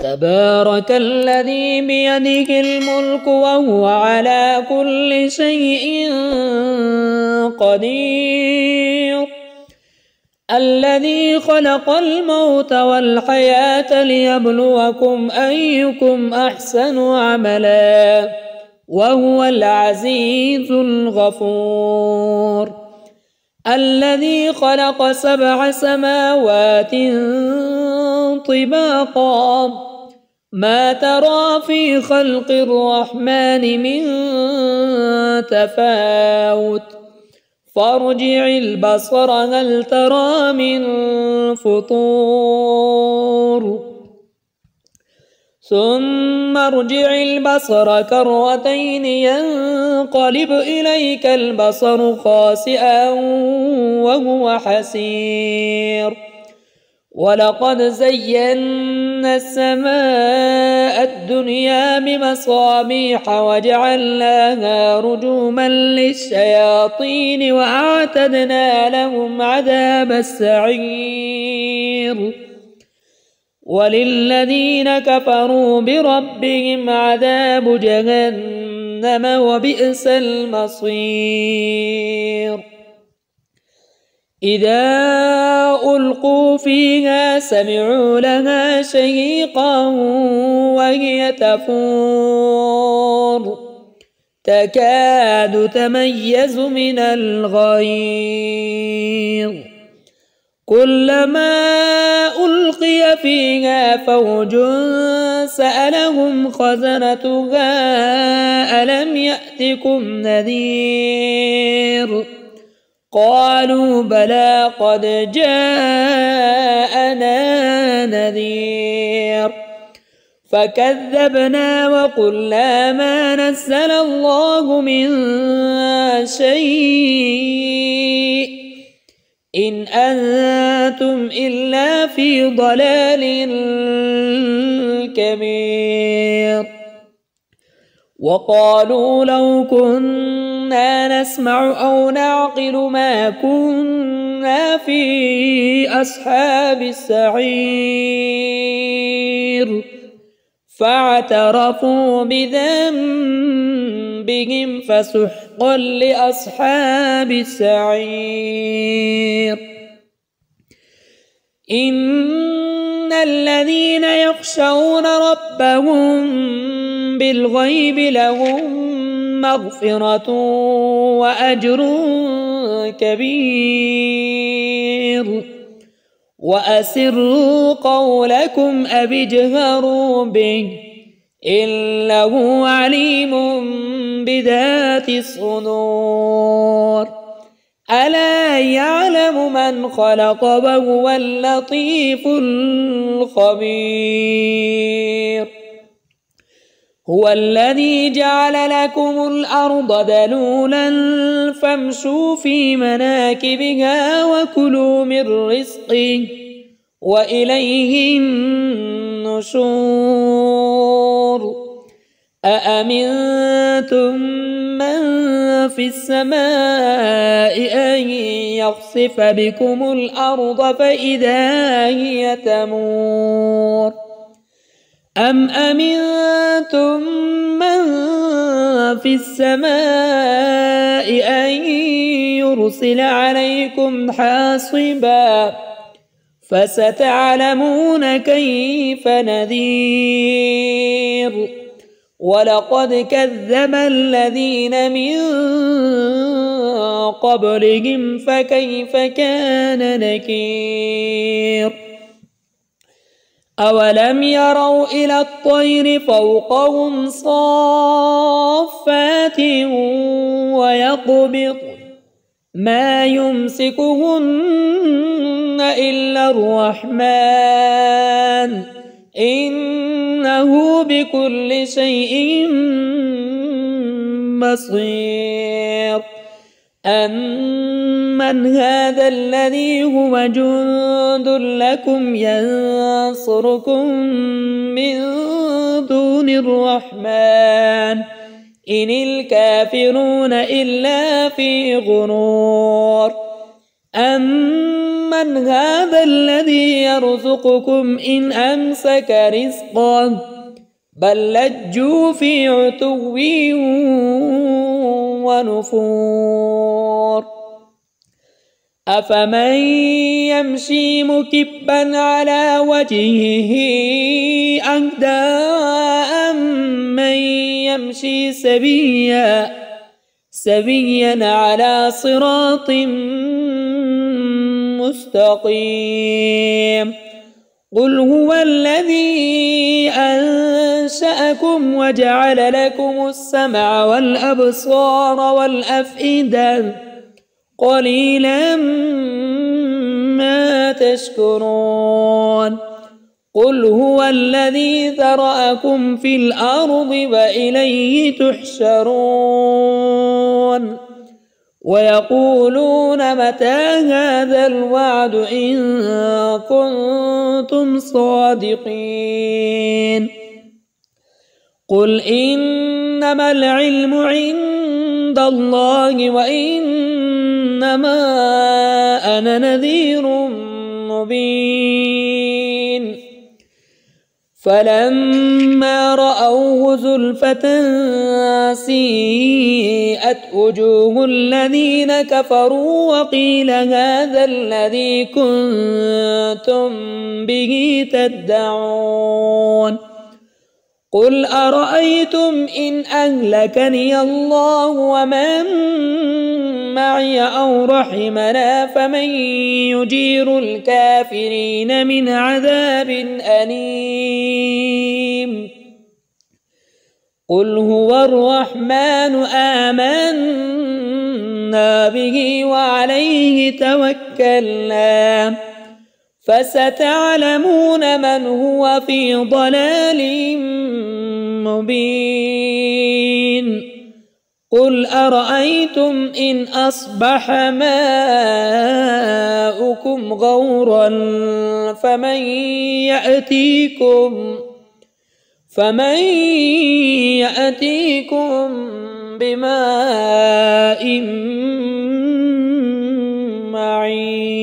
تبارك الذي بيده الملك وهو على كل شيء قدير الذي خلق الموت والحياة ليبلوكم أيكم أحسن عملا وهو العزيز الغفور الذي خلق 7 سماوات طباقا ما ترى في خلق الرحمن من تفاوت فارجع البصر هل ترى من فطور ثم ارجع البصر كرتين ينقلب إليك البصر خاسئا وهو حسير ولقد زينا السماء الدنيا بمصابيح وجعلناها رجوما للشياطين وأعتدنا لهم عذاب السعير وللذين كفروا بربهم عذاب جهنم وبئس المصير إذا ألقوا فيها سمعوا لها شهيقا وهي تفور تكاد تميز من الغيظ كلما ألقي فيها فوج سألهم خزنتها ألم يأتكم نذير قالوا بلى قد جاءنا نذير فكذبنا وقلنا ما نزل الله من شيء إن أنتم إلا في ضلال كبير وقالوا لو كنا نسمع أو نعقل ما كنا في أصحاب السعير فاعترفوا بذنبهم فسحقا لأصحاب السعير إن الذين يخشون ربهم بالغيب لهم مغفرة وأجر كبير وأسروا قولكم أو اجهروا به إنه عليم بذات الصدور ألا يعلم من خلق وهو اللطيف الخبير هو الذي جعل لكم الأرض ذلولا فامشوا في مناكبها وكلوا من رزقه وإليه النشور أأمنتم من في السماء أن يخسف بكم الأرض فإذا هي تمور أم أمنتم من في السماء أن يرسل عليكم حاصبا فستعلمون كيف نذير ولقد كذب الذين من قبلهم فكيف كان نكير أولم يروا إلى الطير فوقهم صافات ويقبض ما يمسكهن إلا الرحمن إنه بكل شيء بصير أمن هذا الذي هو جند لكم ينصركم من دون الرحمن إن الكافرون إلا في غرور من هذا الذي يرزقكم إن أمسك رزقه بل لجوا في عتو ونفور أفمن يمشي مكبا على وجهه أهدى أمن يمشي سويا على صراط مستقيم قل هو الذي أنشأكم وجعل لكم السمع والأبصار والأفئدة قليلا ما تشكرون قل هو الذي ذرأكم في الأرض وإليه تحشرون ويقولون متى هذا الوعد إن كنتم صادقين قل إنما العلم عند الله وإنما أنا نذير مبين فلما رأوه زلفة سيئت وجوه الذين كفروا وقيل هذا الذي كنتم به تدعون قل أرأيتم إن أهلكني الله ومن معي أو رحمنا فمن يجير الكافرين من عذاب أليم قل هو الرحمن آمنا به وعليه توكلنا فستعلمون من هو في ضلال مبين قل أرأيتم إن أصبح ماؤكم غورا فمن يأتيكم بماء معين